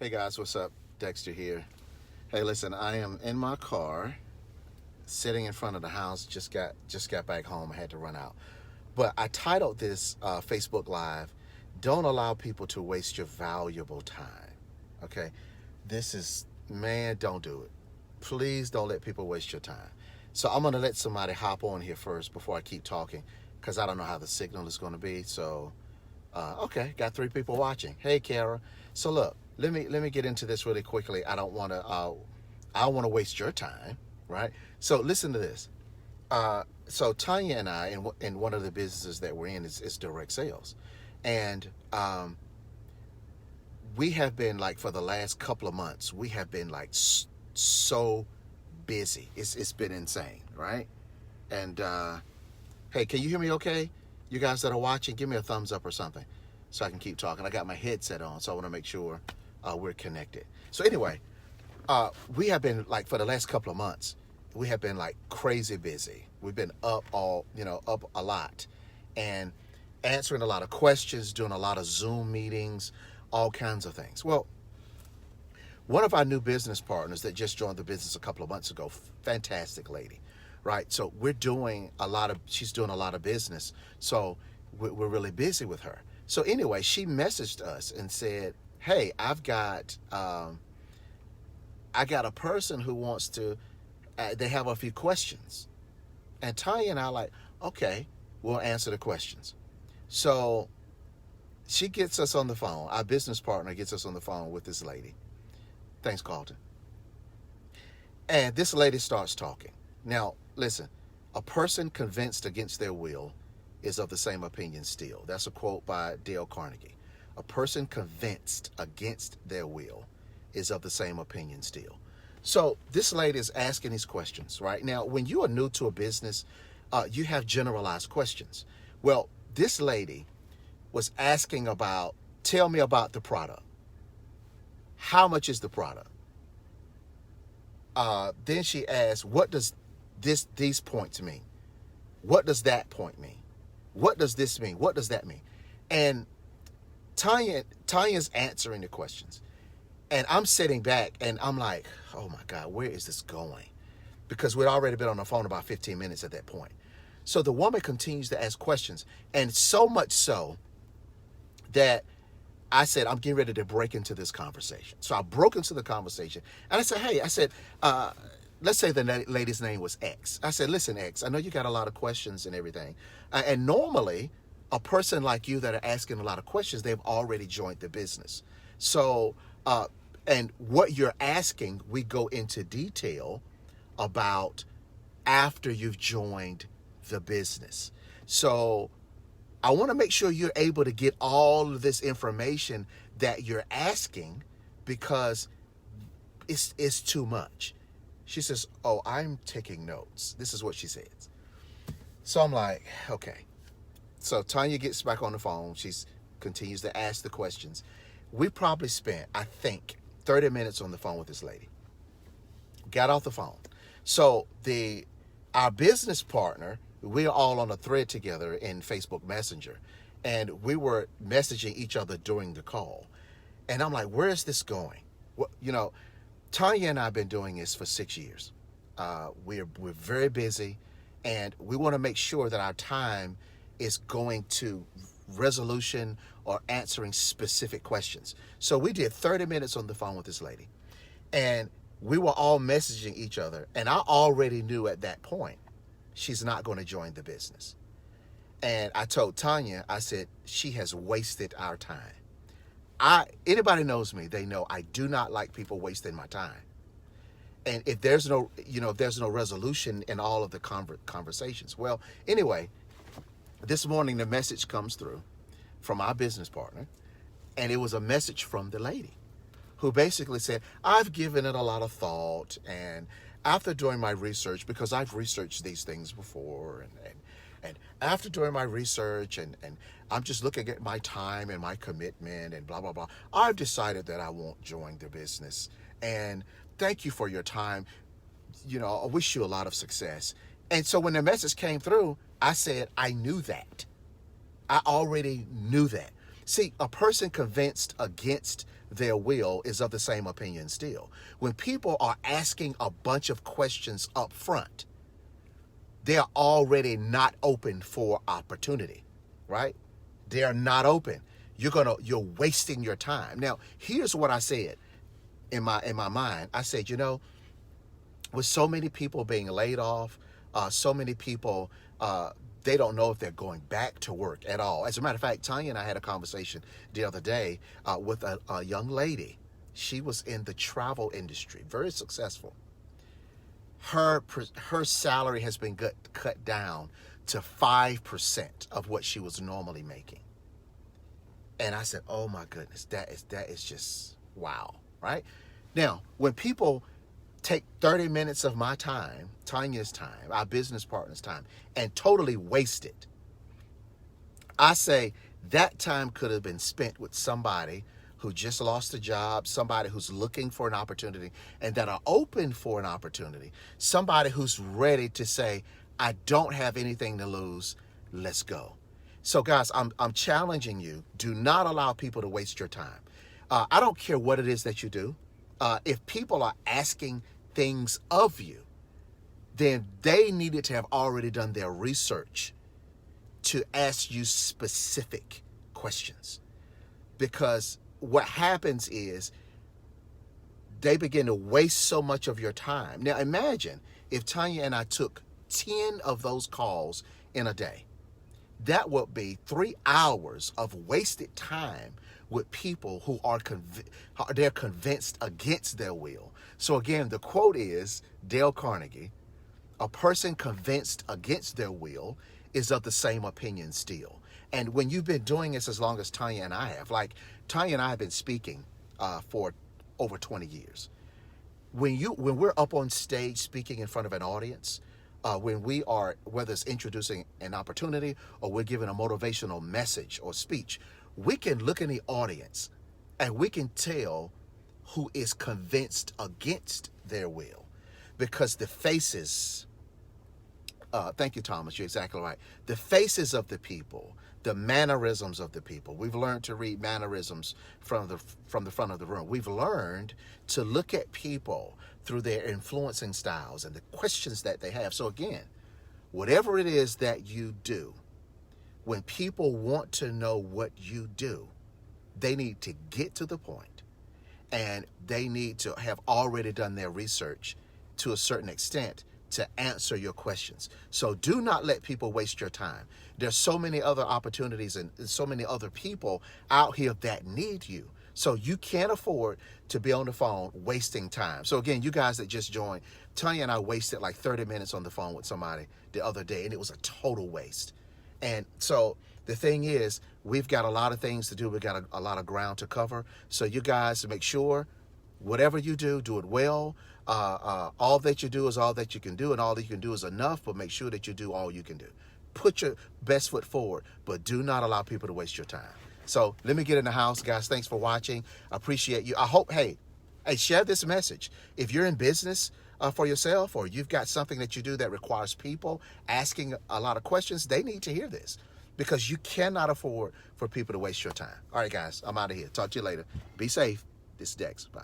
Hey guys, what's up? Dexter here. Hey, listen, I am in my car, sitting in front of the house. Just got back home. I had to run out, but I titled this Facebook Live, "Don't allow people to waste your valuable time." Okay, this is man, don't do it. Please don't let people waste your time. So I'm gonna let somebody hop on here first before I keep talking, because I don't know how the signal is gonna be. So okay, got three people watching. Hey, Kara. So look, let me get into this really quickly. I don't want to waste your time, right? So listen to this. So Tanya and I, in one of the businesses that we're in, is direct sales, and we have been like for the last couple of months, we have been like so busy. It's been insane, right? And hey, can you hear me? Okay, you guys that are watching, give me a thumbs up or something, so I can keep talking. I got my headset on, so I want to make sure we're connected. So anyway, we have been like for the last couple of months, we have been like crazy busy. We've been up up a lot, and answering a lot of questions, doing a lot of Zoom meetings, all kinds of things. Well, one of our new business partners that just joined the business a couple of months ago, fantastic lady, right? So she's doing a lot of business. So we're really busy with her. So anyway, she messaged us and said, "Hey, I got a person who wants to. They have a few questions," and Tanya and I are like, "Okay, we'll answer the questions." So she gets us on the phone. Our business partner gets us on the phone with this lady. Thanks, Carlton. And this lady starts talking. Now, listen, a person convinced against their will is of the same opinion still. That's a quote by Dale Carnegie. A person convinced against their will is of the same opinion still. So this lady is asking these questions, right? Now, when you are new to a business, you have generalized questions. Well, this lady was asking about, tell me about the product. How much is the product? Then she asked, what does these points mean? What does that point mean? What does this mean? What does that mean? And Tanya's answering the questions. And I'm sitting back and I'm like, oh my God, where is this going? Because we'd already been on the phone about 15 minutes at that point. So the woman continues to ask questions. And so much so that I said, I'm getting ready to break into this conversation. So I broke into the conversation. And I said, hey, let's say the lady's name was X. I said, listen, X, I know you got a lot of questions and everything. And normally, a person like you that are asking a lot of questions, they've already joined the business. So, and what you're asking, we go into detail about after you've joined the business. So I want to make sure you're able to get all of this information that you're asking, because it's too much. She says, oh, I'm taking notes. This is what she says. So I'm like, okay. So Tanya gets back on the phone. She continues to ask the questions. We probably spent, I think, 30 minutes on the phone with this lady. Got off the phone. So our business partner, we're all on a thread together in Facebook Messenger, and we were messaging each other during the call. And I'm like, where is this going? Well, Tanya and I have been doing this for 6 years. We're very busy, and we want to make sure that our time is going to resolution or answering specific questions. So we did 30 minutes on the phone with this lady, and we were all messaging each other. And I already knew at that point, she's not going to join the business. And I told Tanya, I said, she has wasted our time. Anybody knows me, they know I do not like people wasting my time. And if there's no resolution in all of the conversations. Well, anyway, this morning the message comes through from our business partner, and it was a message from the lady who basically said, I've given it a lot of thought, and after doing my research, because I've researched these things before, and after doing my research, and I'm just looking at my time and my commitment and blah, blah, blah, I've decided that I won't join the business. And thank you for your time. I wish you a lot of success. And so when the message came through, I said, I knew that. I already knew that. See, a person convinced against their will is of the same opinion still. When people are asking a bunch of questions up front, they're already not open for opportunity, right? They're not open. You're wasting your time. Now, here's what I said in my mind. I said, with so many people being laid off, so many people, they don't know if they're going back to work at all. As a matter of fact, Tanya and I had a conversation the other day with a young lady. She was in the travel industry, very successful. Her salary has been cut down to 5% of what she was normally making. And I said, oh my goodness, that is just wow, right? Now, when people take 30 minutes of my time, Tanya's time, our business partner's time, and totally waste it, I say that time could have been spent with somebody who just lost a job, somebody who's looking for an opportunity and that are open for an opportunity, somebody who's ready to say, I don't have anything to lose, let's go. So guys, I'm challenging you. Do not allow people to waste your time. I don't care what it is that you do. If people are asking things of you, then they needed to have already done their research to ask you specific questions. Because what happens is they begin to waste so much of your time. Now imagine if Tanya and I took 10 of those calls in a day. That would be 3 hours of wasted time with people who are they're convinced against their will. So again, the quote is Dale Carnegie, a person convinced against their will is of the same opinion still. And when you've been doing this as long as Tanya and I have, like Tanya and I have been speaking for over 20 years. When we're up on stage speaking in front of an audience, when we are, whether it's introducing an opportunity or we're giving a motivational message or speech, we can look in the audience and we can tell who is convinced against their will, because the faces, thank you, Thomas, you're exactly right. The faces of the people, the mannerisms of the people. We've learned to read mannerisms from the front of the room. We've learned to look at people through their influencing styles and the questions that they have. So again, whatever it is that you do, when people want to know what you do, they need to get to the point and they need to have already done their research to a certain extent to answer your questions. So do not let people waste your time. There's so many other opportunities and so many other people out here that need you. So you can't afford to be on the phone wasting time. So again, you guys that just joined, Tanya and I wasted like 30 minutes on the phone with somebody the other day, and it was a total waste. And so the thing is, we've got a lot of things to do. We've got a lot of ground to cover. So you guys make sure whatever you do it well. All that you do is all that you can do, and all that you can do is enough, but make sure that you do all you can do. Put your best foot forward, but do not allow people to waste your time. So let me get in the house, guys. Thanks for watching. I appreciate you. I hope, hey, share this message. If you're in business for yourself, or you've got something that you do that requires people asking a lot of questions, they need to hear this, because you cannot afford for people to waste your time. All right, guys, I'm out of here. Talk to you later. Be safe. This is Dex. Bye.